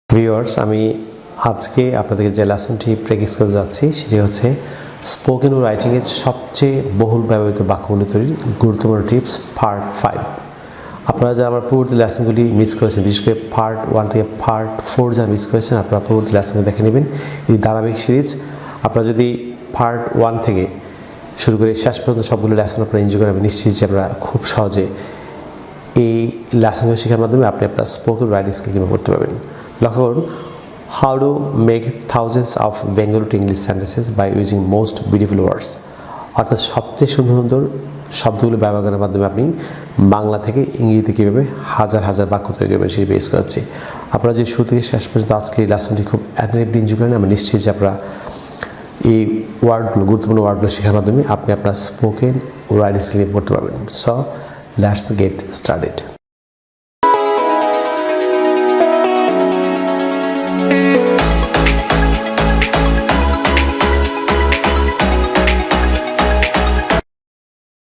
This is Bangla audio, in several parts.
ভিউয়ার্স, আমি আজকে আপনাদেরকে যে লেসনটি প্র্যাকটিস করে যাচ্ছি সেটি হচ্ছে স্পোকেন ও রাইটিংয়ের সবচেয়ে বহুল ব্যবহৃত বাক্যগুলি তৈরির গুরুত্বপূর্ণ টিপস পার্ট 5। আপনারা যারা আমার পূর্ববর্তী লেসনগুলি মিস করেছেন, বিশেষ করে পার্ট 1 থেকে পার্ট 4 যারা মিস করেছেন, আপনারা পূর্ববর্তী লেসনগুলি দেখে নেবেন। এই ধারাবাহিক সিরিজ আপনারা যদি পার্ট 1 থেকে শুরু করে শেষ পর্যন্ত সবগুলো লেসন আপনারা এনজয় করেন, আমি নিশ্চিত যে আপনারা খুব সহজে এই লেসনগুলো শেখার মাধ্যমে আপনি আপনার স্পোকেন রাইটিং স্কিল কিভাবে করতে পারবেন। লক্ষ্য করুন, how to make thousands of Bengali to English sentences by using most beautiful words. অর্থাৎ সবচেয়ে সুন্দর সুন্দর শব্দগুলো ব্যবহার করার মাধ্যমে আপনি বাংলা থেকে ইংরেজিতে কীভাবে হাজার হাজার বাক্য তৈরি করবেন সেই বেস করাচ্ছি। আপনারা যে শুরু থেকে শেষ পর্যন্ত আজকে এই লেসনটি খুব অ্যাটেন্টিভলি এনজয় করেন, আমি নিশ্চিত যে আপনারা এই ওয়ার্ডগুলো, গুরুত্বপূর্ণ ওয়ার্ডগুলো শেখার মাধ্যমে আপনি আপনার স্পোকেন ও রাইটিং স্কিল করতে পারবেন। So let's get started.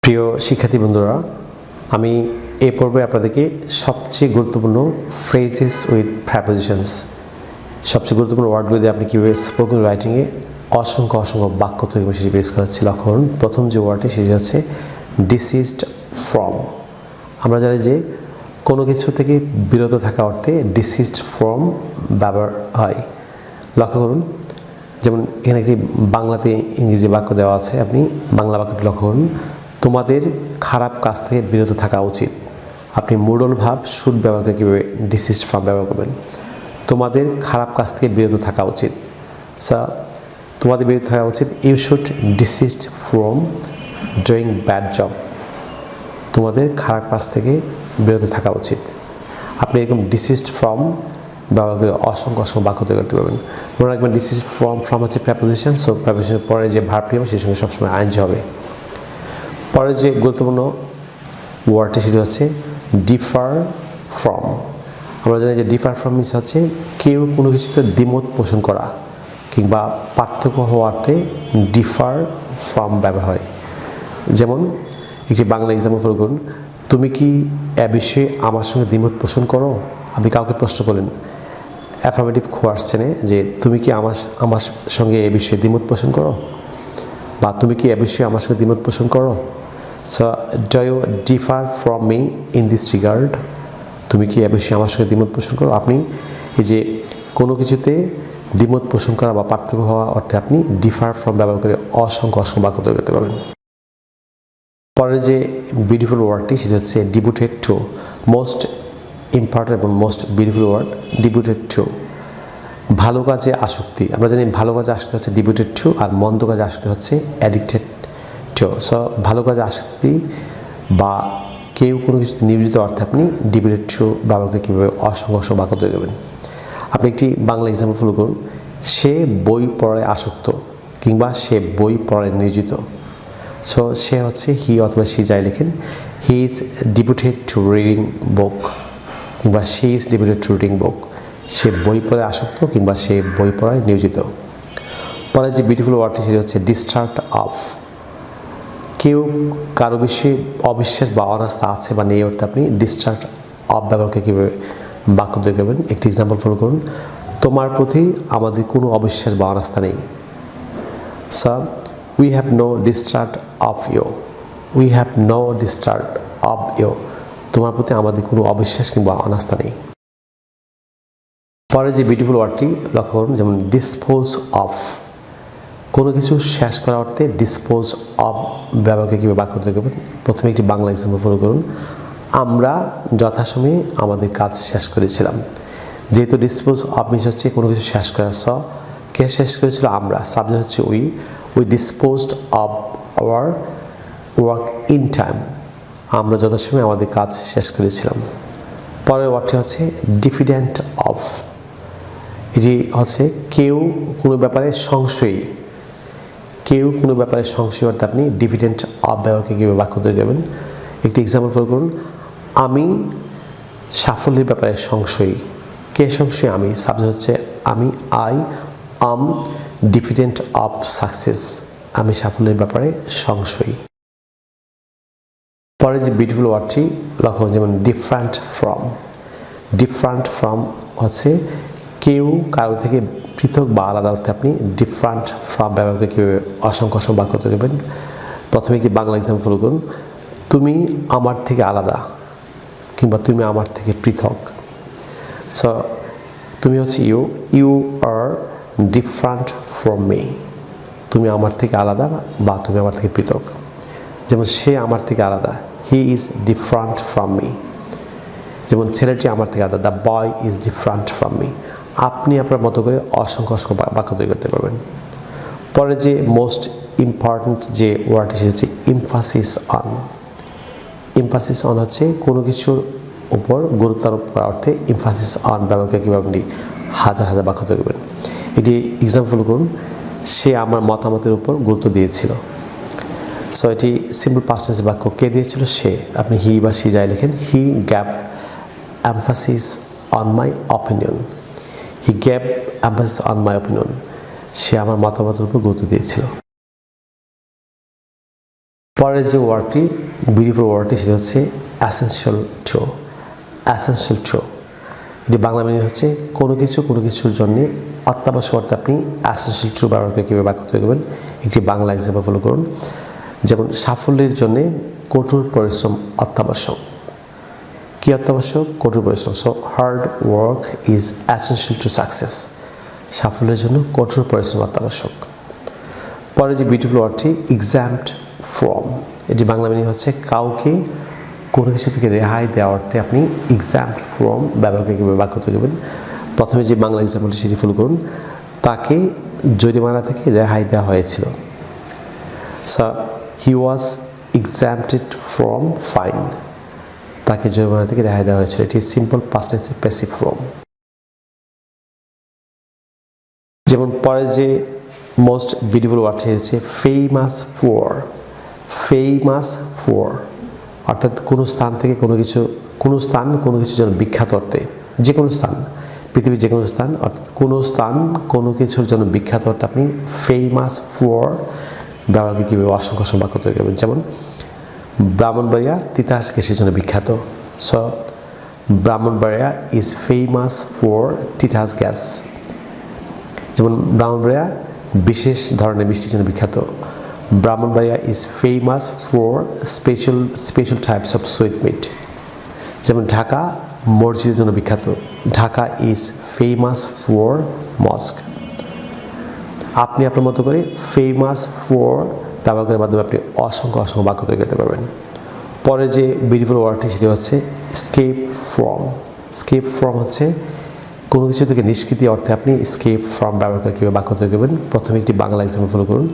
প্রিয় শিক্ষার্থী বন্ধুরা, আমি এই পর্বে আপনাদেরকে সবচেয়ে গুরুত্বপূর্ণ ফ্রেজেস উইথ প্রেপোজিশনস, সবচেয়ে গুরুত্বপূর্ণ ওয়ার্ডগুলো দিয়ে আপনি কীভাবে স্পোকেন রাইটিংয়ে অসংখ্য বাক্য তৈরি করে সেটি বেস করাচ্ছি। লক্ষ্য করুন, প্রথম যে ওয়ার্ডটি সেটি হচ্ছে ডিসিজড ফ্রম। আমরা জানি যে কোনো কিছু থেকে বিরত থাকা অর্থে ডিসিজড ফ্রম ব্যবহার হয়। লক্ষ্য করুন, যেমন এখানে একটি বাংলাতে ইংরেজি বাক্য দেওয়া আছে, আপনি বাংলা বাক্যটি লক্ষ্য করুন, তোমাদের খারাপ কাজ থেকে বিরত থাকা উচিত। আপনি মুডল ভাব শুড ব্যবহার করে কীভাবে ডিসিজড ফ্রম ব্যবহার করবেন। তোমাদের খারাপ কাজ থেকে বিরত থাকা উচিত। তোমাদের বিরত থাকা উচিত, you should desist from doing bad job. তোমাদের খারাপ কাজ থেকে বিরত থাকা উচিত। আপনি এরকম ডিসিজড ফ্রম ব্যবহার করে অসংখ্য বাক্য তৈরি করতে পারবেন। মনে রাখবেন, ডিসিজড ফ্রম হচ্ছে প্রেপোজিশন, সো প্রেপোজিশনের পরে যে ভার্বটি হবে সেই সঙ্গে সবসময় আইএনজি হবে। পরে যে গুরুত্বপূর্ণ ওয়ার্ডটি সেটি হচ্ছে ডিফার ফ্রম। আমরা জানি যে ডিফার ফ্রম মিনস হচ্ছে কেউ কোনো কিছুতে দ্বিমত পোষণ করা কিংবা পার্থক্য হওয়াতে ডিফার ফ্রম ব্যবহার হয়। যেমন একটি বাংলা এক্সাম্পল ফলো করুন, তুমি কি এ বিষয়ে আমার সঙ্গে দ্বিমত পোষণ করো? আপনি কাউকে প্রশ্ন করলেন, অ্যাফার্মেটিভ কোয়েশ্চেনে, যে তুমি কি আমার সঙ্গে এ বিষয়ে দ্বিমত পোষণ করো, বা তুমি কি এ বিষয়ে আমার সঙ্গে দ্বিমত পোষণ করো। So do you differ from me in this regard? তুমি কি এ বিষয়ে আমার সঙ্গে দ্বিমত পোষণ করো। আপনি এই যে কোনো কিছুতে দ্বিমত পোষণ করা বা পার্থক্য হওয়া অর্থে আপনি ডিফার ফ্রম ব্যবহার করে অসংখ্য বাক্য তৈরি করতে পারবেন। পরের যে বিউটিফুল ওয়ার্ডটি সেটি হচ্ছে ডিভোটেড টু। মোস্ট ইম্পর্টেন্ট এবং most beautiful word devoted to. ভালো কাজে আসক্তি। আমরা জানি ভালো কাজে আসক্তি হচ্ছে ডিভোটেড টু, আর মন্দ কাজে আসক্তি হচ্ছে অ্যাডিক্টেড টু। সো ভালো কাজে আসক্তি বা কেউ কোনো কিছুতে নিয়োজিত অর্থে আপনি ডিভোটেড টু ব্যবহার করে কীভাবে অসংখ্য বাক্য তৈরি করবেন। আপনি একটি বাংলা এক্সাম্পল ফলো করুন, সে বই পড়ায় আসক্ত কিংবা সে বই পড়ায় নিয়োজিত। সো সে হচ্ছে হি অথবা সি যাই লেখেন, he is devoted to reading book কিংবা she is devoted to reading book. সে বই পড়ায় আসক্ত কিংবা সে বই পড়ায় নিয়োজিত। পরে যে বিউটিফুল ওয়ার্ডটি সেটি হচ্ছে ডিস্টার্ট অফ। কেউ কারো বিষয়ে অবিশ্বাস বা অনাস্থা আছে বা নেই অর্থে আপনি ডিস্টার্ট অফ ব্যবহারকে কীভাবে বাক্য তৈরি করবেন। একটি এক্সাম্পল ফলো করুন, তোমার প্রতি আমাদের কোনো অবিশ্বাস বা অনাস্থা নেই। So we have no distrust of you. We have no distrust of you. তোমার প্রতি আমাদের কোনো অবিশ্বাস কিংবা অনাস্থা নেই। পরে যে বিউটিফুল ওয়ার্ডটি লক্ষ্য করুন, যেমন ডিসপোজ অফ। কোনো কিছু শেষ করার অর্থে ডিসপোজ অফ ব্যবহারকে কীভাবে বাক্য তৈরি করবেন। প্রথমে একটি বাংলা এক্সাম্পল ফলো করুন, আমরা যথাসময়ে আমাদের কাজ শেষ করেছিলাম। যেহেতু ডিসপোজ অফ মিনস হচ্ছে কোনো কিছু শেষ করা, কে শেষ করেছিল? আমরা। সাবজেক্ট হচ্ছে we disposed of our work in time. আমরা যথাসময়ে আমাদের কাজ শেষ করেছিলাম। পরের ওয়ার্ডটি হচ্ছে ডিফিডেন্ট অফ। এটি হচ্ছে কেউ কোনো ব্যাপারে সংশয়ী। কেউ কোনো ব্যাপারে সংশয় অর্থে আপনি ডিফিডেন্ট অফ ব্যবহারকে কীভাবে বাক্য তৈরি করবেন। একটি এক্সাম্পল ফলো করুন, আমি সাফল্যের ব্যাপারে সংশয়ী। কে সংশয়ী? আমি। সাবজেক্ট হচ্ছে আমি। I am diffident of success. আমি সাফল্যের ব্যাপারে সংশয়ী। পরে যে বিউটিফুল ওয়ার্ডটি লক্ষ্য, যেমন ডিফারেন্ট ফ্রম। ডিফারেন্ট ফ্রম হচ্ছে কেউ কারো থেকে পৃথক বা আলাদা অর্থে আপনি ডিফারেন্ট ফ্রম ব্যবহার করে কীভাবে অসংখ্য অসংখ্য বাক্য তৈরি করবেন। প্রথমে একটি বাংলা এক্সাম্পল করুন। তুমি আমার থেকে আলাদা কিংবা তুমি আমার থেকে পৃথক। সো তুমি হচ্ছে you, you are different from me. তুমি আমার থেকে আলাদা বা তুমি আমার থেকে পৃথক। যেমন সে আমার থেকে আলাদা, he is different from me. যেমন ছেলেটি আমার থেকে আলাদা, the boy is different from me. আপনি আপনার মতো করে অসংখ্য অসংখ্য বাক্য তৈরি করতে পারবেন। পরে যে মোস্ট ইম্পর্ট্যান্ট যে ওয়ার্ডটি সেটা হচ্ছে এমফাসিস অন। এমফাসিস অন হচ্ছে কোনো কিছুর উপর গুরুত্ব আরোপ করার অর্থে এমফাসিস অন ব্যবহার করে কীভাবে আপনি হাজার হাজার বাক্য তৈরি করবেন। এটি এক্সাম্পল করুন, সে আমার মতামতের উপর গুরুত্ব দিয়েছিল। সো এটি সিম্পল পাস্ট টেন্স বাক্য। কে দিয়েছিল? সে। আপনি হি বা সি যাই লেখেন, হি gave emphasis on my opinion. He gave emphasis on my opinion. সে আমার মতামতের উপর গুরুত্ব দিয়েছিল। পরের যে ওয়ার্ডটি, বিউটিফুল ওয়ার্ডটি, সেটা হচ্ছে অ্যাসেনশিয়াল ট্রু। অ্যাসেনশিয়াল ট্রু এটি বাংলা মিনিং হচ্ছে কোনো কিছুর জন্য অত্যাবশ্যক অর্থে আপনি অ্যাসেনশিয়াল ট্রু ব্যবহার করে কীভাবে বাক্য তৈরি করবেন একটি বাংলা এক্সাম্পল ফলো করুন। যেমন সাফল্যের জন্য কঠোর পরিশ্রম অত্যাবশ্যক। কি অত্যাবশ্যক? কঠোর পরিশ্রম। So hard work is essential to success. সাফল্যের জন্য কঠোর পরিশ্রম অত্যাবশ্যক। পরে যে বিউটিফুল ওয়ার্ডটি এক্সাম্পট ফ্রম, এটি বাংলা মিনিং হচ্ছে কাউকে কোনো কিছু থেকে রেহাই দেওয়ার অর্থে আপনি এক্সাম্পট ফ্রম ব্যবহার করে কীভাবে বাক্য তৈরি করবেন। প্রথমে যে বাংলা এক্সাম্পলটি সেটি ফলো করুন। তাকে জরিমানা থেকে রেহাই দেওয়া হয়েছিল। So he was এক্সাম্পটেড from fine. তাকে জরিমানা থেকে রেহাই দেওয়া হয়েছিল। এটি সিম্পল পাস্ট টেন্সের প্যাসিভ ফর্ম। যেমন পরে যে মোস্ট বিউটিফুল ওয়ার্ডটি হচ্ছে ফেমাস ফর। ফেমাস ফর অর্থাৎ কোনো স্থান থেকে কোনো কিছুর জন্য বিখ্যাত অর্থে, যে কোনো স্থান, পৃথিবীর যে কোনো স্থান, অর্থাৎ কোনো কিছুর জন্য বিখ্যাত অর্থে আপনি ফেমাস ফর ব্যবহার করে কীভাবে অসংখ্য অসংখ্য বাক্য তৈরি করবেন। যেমন ব্রাহ্মণবাড়িয়া তিতাস গ্যাসের জন্য বিখ্যাত। So Brahmanbaria is famous for Titas gas. যেমন ব্রাহ্মণবাড়িয়া বিশেষ ধরনের মিষ্টির জন্য বিখ্যাত। Brahmanbaria is famous for special types of sweet meat. যেমন ঢাকা মসজিদের জন্য বিখ্যাত। Dhaka is famous for mosque. আপনি আপনার মতো করে ফেমাস ফর ব্যবহার করার মাধ্যমে আপনি অসংখ্য অসংখ্য বাক্য তৈরি করতে পারবেন। পরে যে বিউটিফুল ওয়ার্ডটি সেটি হচ্ছে স্কেপ ফ্রম। স্কেপ ফ্রম হচ্ছে কোনো কিছু থেকে নিষ্কৃতি অর্থে আপনি স্কেপ ফ্রম ব্যবহার করে কীভাবে বাক্য তৈরি করবেন। প্রথমে একটি বাংলা এক্সাম্পল ফলো করুন।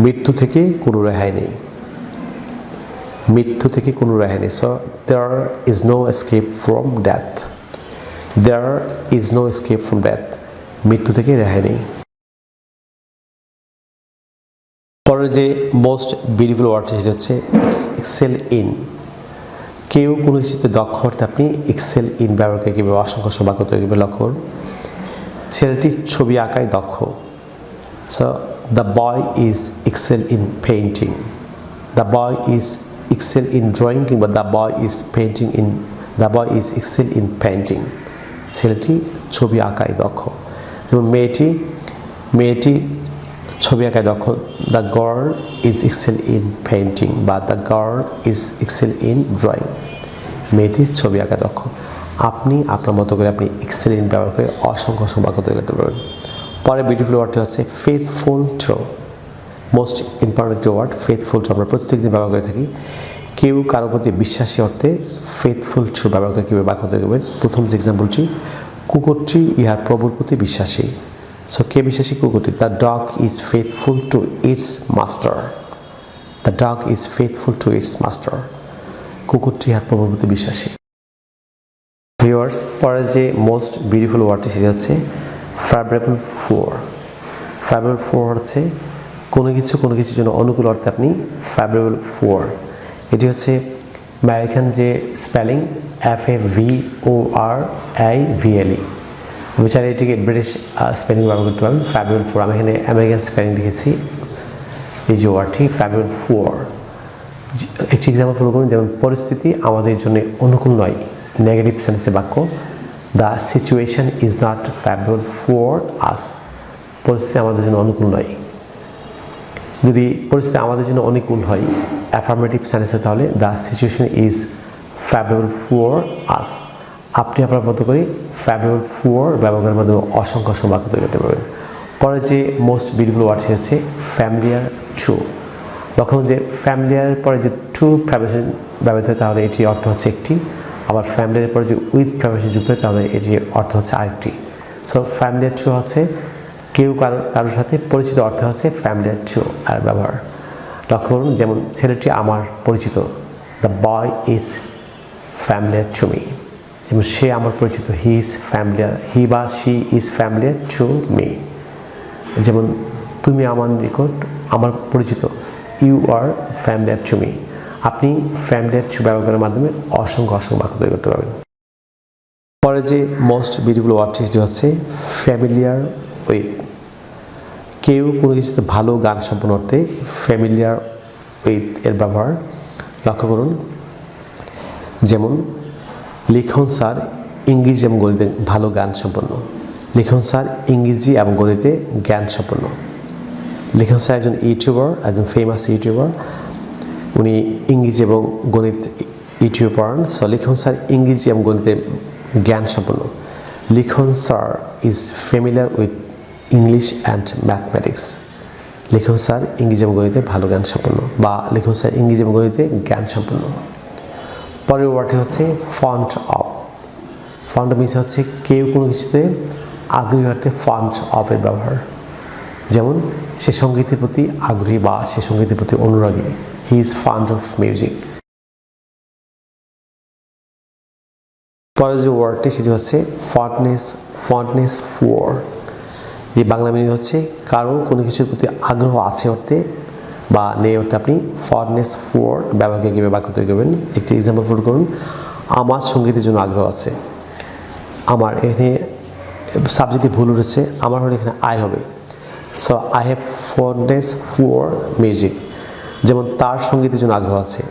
মৃত্যু থেকে কোনো রেহাই নেই। মৃত্যু থেকে কোনো রেহাই নেই। So there is no escape from death. There is no escape from death. মৃত্যু থেকে রেহাই নেই। পরের যে মোস্ট বিউটিফুল ওয়ার্ডটি সেটা হচ্ছে এক্সেল ইন। কেউ কোনো কিছুতে দক্ষ অর্থে আপনি এক্সেল ইন ব্যবহার করে কীভাবে অসংখ্য অসংখ্য বাক্য তৈরি করবে লক্ষ্য করুন। ছেলেটি ছবি আঁকায় দক্ষ। So the boy is excel in painting. The boy is excel in drawing কিংবা the boy is excel in painting. ছেলেটি ছবি আঁকায় দক্ষ। যেমন মেয়েটি ছবি আঁকায় দক্ষ। The girl is excel in painting বা the girl is excel in drawing. মেয়েটি ছবি আঁকায় দক্ষ। আপনি আপনার মতো করে আপনি এক্সেল ইন ব্যবহার করে অসংখ্য অসংখ্য বাক্য তৈরি করতে পারবেন। পরে বিউটিফুল ওয়ার্ডটি হচ্ছে faithful true. Most important word faithful true আমরা প্রত্যেকদিন ব্যবহার করে থাকি। কেউ কারোর প্রতি বিশ্বাসী অর্থে ফেথফুল ট্রু ব্যবহার করে কীভাবে বাক্য তৈরি করবেন। প্রথম যে এক্সাম্পলটি, কুকুরটি ইহার প্রভুর প্রতি বিশ্বাসী। সো কে বিশ্বাসী? কুকুরটি। The dog is faithful to its master. The dog is faithful to its master. কুকুরটি ইহার প্রভুর প্রতি বিশ্বাসী। ভিউয়ার্স, পরে যে মোস্ট বিউটিফুল ওয়ার্ডটি সেটি হচ্ছে ফেভারেবল ফর। ফেভারেবল ফর হচ্ছে কোনো কিছুর জন্য অনুকূল অর্থে আপনি ফেভারেবল ফর। এটি হচ্ছে আমেরিকান যে স্পেলিং FAVORIVLE। আমি চাইলে এটিকে ব্রিটিশ স্পেলিং ব্যবহার করতে পারেন। ফেভারেবল ফর আমি এখানে আমেরিকান স্পেলিং লিখেছি। এই যে ওয়ার্ডটি ফেভারেবল ফর। একটি এক্সাম্পল ফলো করুন। যেমন পরিস্থিতি আমাদের জন্য অনুকূল নয়। নেগেটিভ সেন্সে বাক্য। The situation is not favourable for us, পরিস্থিতি আমাদের জন্য অনুকূল নয়। যদি পরিস্থিতি আমাদের জন্য অনুকূল হয় অ্যাফার্মেটিভ সেন্টেন্স হয় তাহলে the situation is favourable for us. আপনি আপনার মতো করে ফেভারেবল ফর ব্যবহারের মাধ্যমে অসংখ্য বাক্য তৈরি করতে পারবেন। পরে যে মোস্ট বিউটিফুল ওয়ার্ডটি হচ্ছে ফ্যামিলিয়ার টু। লক্ষ্য যে ফ্যামিলিয়ার পরে যে টু প্রেপোজিশন ব্যবহৃত হয় তাহলে এটি অর্থ হচ্ছে একটি, আবার ফ্যামিলিয়ার পরে যে উইথ প্রেপোজিশন যুক্ত হয় তাহলে এটি অর্থ হচ্ছে আরেকটি। সো ফ্যামিলিয়ার টু হচ্ছে কেউ কারোর সাথে পরিচিত, অর্থ হচ্ছে ফ্যামিলিয়ার টু আর ব্যবহার। লক্ষ্য করুন যেমন ছেলেটি আমার পরিচিত, the boy is familiar to me. যেমন সে আমার পরিচিত, হি ইজ ফ্যামিলিয়ার, হি বা she is familiar to me. যেমন তুমি আমার নিকট আমার পরিচিত, you are familiar to me. আপনি ফ্যামিলিয়ার টু ব্যবহারের মাধ্যমে অসংখ্য বাক্য তৈরি করতে পারবেন। পরে যে মোস্ট বিউটিফুল ওয়ার্ডটি হচ্ছে ফ্যামিলিয়ার উইথ। কেউ কোনো কিছুতে ভালো গান সম্পন্ন অর্থে ফ্যামিলিয়ার উইথ এর ব্যবহার। লক্ষ্য করুন যেমন লিখন স্যার ইংরেজি এবং গণিতে ভালো জ্ঞান সম্পন্ন। লিখন স্যার ইংরেজি এবং গণিতে জ্ঞান সম্পন্ন। লিখন স্যার একজন ইউটিউবার, একজন ফেমাস ইউটিউবার, উনি ইংরেজি এবং গণিত ইউটিউব পড়ান। সো লিখন স্যার ইংরেজি এবং গণিতে জ্ঞান সম্পন্ন। লিখন sir is familiar with English and mathematics. লিখন স্যার ইংরেজি এবং গণিতে ভালো জ্ঞান সম্পন্ন, বা লিখন স্যার ইংরেজি এবং গণিতে জ্ঞান সম্পন্ন। পরের ওয়ার্ডটি হচ্ছে ফন্ট অফ। ফন্ট মিনস হচ্ছে কেউ কোনো কিছুতে আগ্রহী অর্থে ফন্ট অফ এর ব্যবহার। যেমন সে সঙ্গীতের প্রতি আগ্রহী বা সে সঙ্গীতের প্রতি অনুরাগী, he is fond of music. পরের যে ওয়ার্ডটি সেটি হচ্ছে ফন্ডনেস ফর। যে বাংলা মিনিং হচ্ছে কারো কোনো কিছুর প্রতি আগ্রহ আছে অর্থে বা নেই অর্থে আপনি ফন্ডনেস ফর ব্যবহারকে কীভাবে বাক্য তৈরি করবেন। একটি এক্সাম্পল ফুল করুন, আমার সঙ্গীতের জন্য আগ্রহ আছে। আমার এখানে সাবজেক্টে ভুল উঠেছে, আমার হলে এখানে আই হবে। So I have fondness for music. যেমন তার সঙ্গীতের জন্য আগ্রহ আছে,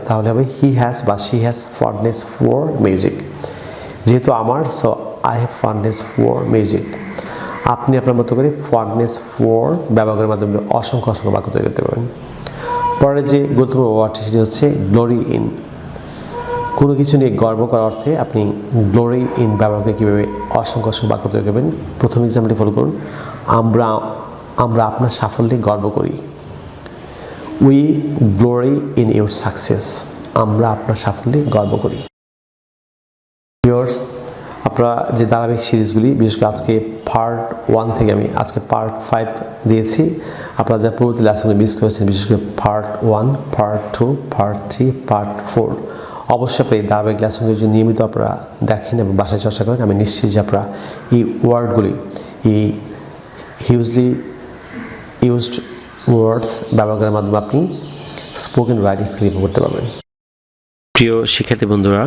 তাহলে হবে হি হ্যাজ বা she has fondness for music. যেহেতু আমার, so I have fondness for music. আপনি আপনার মতো করে ফন্ডনেস ফর ব্যবহারের মাধ্যমে অসংখ্য বাক্য তৈরি করতে পারবেন। পরে যে গুরুত্বপূর্ণ ওয়ার্ডটি সেটি হচ্ছে গ্লোরি ইন। কোনো কিছু নিয়ে গর্ব করার অর্থে আপনি গ্লোরি ইন ব্যবহারকে কীভাবে অসংখ্য বাক্য তৈরি করবেন। প্রথম এক্সাম্পলটি ফলো করুন, আমরা আপনার সাফল্যে গর্ব করি। We glory in your success. আমরা আপনার সাফল্যে গর্ব করি। ভিউয়ার্স, আপনারা যে ধারাবাহিক সিরিজগুলি, বিশেষ করে আজকে পার্ট 1 থেকে আমি আজকে পার্ট 5 দিয়েছি। আপনারা যা পরবর্তী লেসনগুলি মিস করেছেন, বিশেষ করে পার্ট 1, পার্ট 2, পার্ট 3, পার্ট 4, অবশ্যই আপনি এই ধারাবাহিক লেসনগুলি যদি নিয়মিত আপনারা দেখেন এবং বাসায় চর্চা করেন, আমি নিশ্চিত যে আপনারা এই ওয়ার্ডগুলি, এই হিউজলি ইউজড ওয়ার্ডস ব্যবহারের মাধ্যমে আপনি স্পোকেন রাইটিং স্কিল ইমপ্রুভ করতে পারবেন। প্রিয় শিক্ষার্থী বন্ধুরা,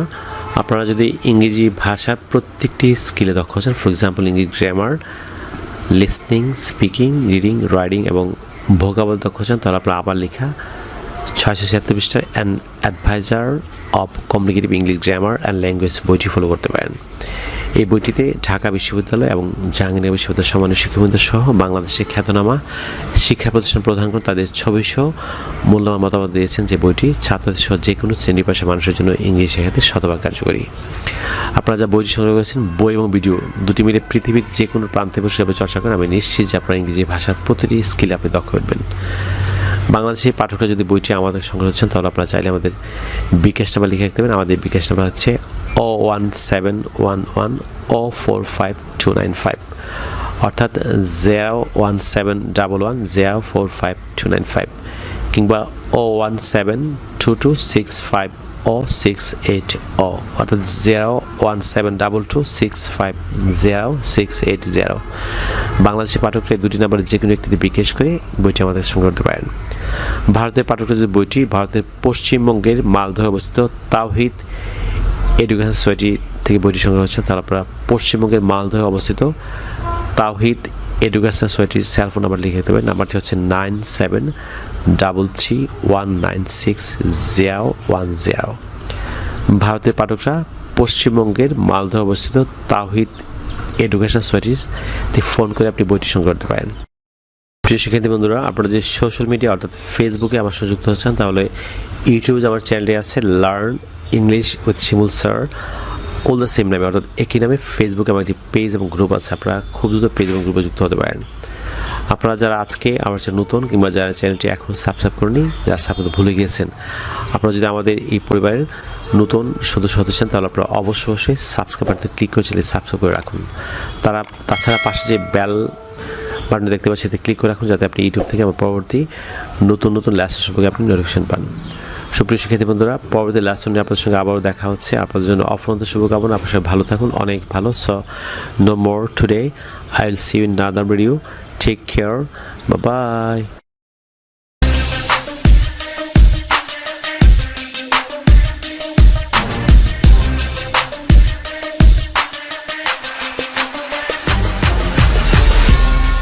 আপনারা যদি ইংরেজি ভাষার প্রত্যেকটি স্কিলে দক্ষ আছেন, ফর এক্সাম্পল ইংরেজি grammar, listening, speaking, reading, writing এবং ভোকাবুলারি দক্ষ আছেন, তাহলে আপনারা আবার লেখা 676 পৃষ্ঠার an advisor of communicative English grammar and language বইটি ফলো করতে পারেন। এই বইটিতে ঢাকা বিশ্ববিদ্যালয় এবং জাহাঙ্গীরনগর বিশ্ববিদ্যালয়ের সম্মানীয় শিক্ষাবৃন্দ সহ বাংলাদেশের খ্যাতনামা শিক্ষা প্রতিষ্ঠান প্রধানগণ তাদের ছবিসহ মূল্যবান মতামত দিয়েছেন, যে বইটি ছাত্রদের সহ যে কোনো শ্রেণী পেশার মানুষের জন্য ইংরেজি শেখাতে শতভাগ কার্যকরী। আপনারা যা বইটি সংগ্রহ করেছেন, বই এবং ভিডিও দুটি মিলে পৃথিবীর যে কোনো প্রান্তে বসে আপনি চর্চা করেন, আমি নিশ্চিত যে আপনার ইংরেজি ভাষার প্রতিটি স্কিলে আপনি দক্ষ হবেন। বাংলাদেশি পাঠকরা যদি বইটি আমাদের সংগ্রহ করছেন, তাহলে আপনারা চাইলে আমাদের বিকাশ নাম্বার লিখে রাখতে পারেন। আমাদের বিকাশ নাম্বার হচ্ছে 01711045295, অর্থাৎ 01711045295, কিংবা 01722650680, অর্থাৎ 01722650680। বাংলাদেশি পাঠকরা এই দুটি নাম্বারে যে কোনো একটিতে বিকাশ করে বইটি আমাদের সংগ্রহ করতে পারেন। ভারতের পাঠকরা যদি বইটি ভারতের পশ্চিমবঙ্গের মালদহে অবস্থিত তাওহিদ এডুকেশন সোসাইটি থেকে বইটি সংগ্রহ হচ্ছে, তাহলে আপনারা পশ্চিমবঙ্গের মালদহে অবস্থিত তাওহিদ এডুকেশন সোসাইটির সেলফোন নাম্বার লিখে দিতে পারেন। নাম্বারটি হচ্ছে 9733196010। ভারতের পাঠকরা পশ্চিমবঙ্গের মালদহ অবস্থিত তাওহিদ এডুকেশন সোসাইটিতে ফোন করে আপনি বইটি সংগ্রহ করতে পারেন। প্রিয় শিক্ষার্থী বন্ধুরা, আপনারা যে সোশ্যাল মিডিয়া অর্থাৎ ফেসবুকে আমার সাথে যুক্ত হচ্ছেন, তাহলে ইউটিউবে আমার চ্যানেলটি আছে learn English with Shimul sir, all the same নামে, অর্থাৎ একই নামে ফেসবুকে আমার একটি পেজ এবং গ্রুপ আছে। আপনারা খুব দ্রুত পেজ এবং গ্রুপে যুক্ত হতে পারেন। আপনারা যারা আজকে আমার চ্যানেল নতুন কিংবা যারা চ্যানেলটি এখন সাবস্ক্রাইব করেনি, যারা সাবস্ক্রাইব ভুলে গিয়েছেন, আপনারা যদি আমাদের এই পরিবারের নতুন সদস্য হতে চান, তাহলে আপনারা অবশ্যই সাবস্ক্রাইব বাটনে ক্লিক করে চাইলে সাবস্ক্রাইব করে রাখুন। তাছাড়া পাশে যে বেল বাটন দেখতে পাচ্ছি, এতে ক্লিক করে রাখুন, যাতে আপনি ইউটিউব থেকে আমার পরবর্তী নতুন লেসন সম্পর্কে আপনি নোটিফিকেশন পান। সুপ্রিয় শিক্ষার্থী বন্ধুরা, পরবর্তী লেসন নিয়ে আপনাদের সঙ্গে আবারও দেখা হচ্ছে। আপনাদের জন্য অফুরন্ত শুভকামনা। আপনার সবাই ভালো থাকুন, অনেক ভালো। So no more today, I will see you in other video. Take care, bye by.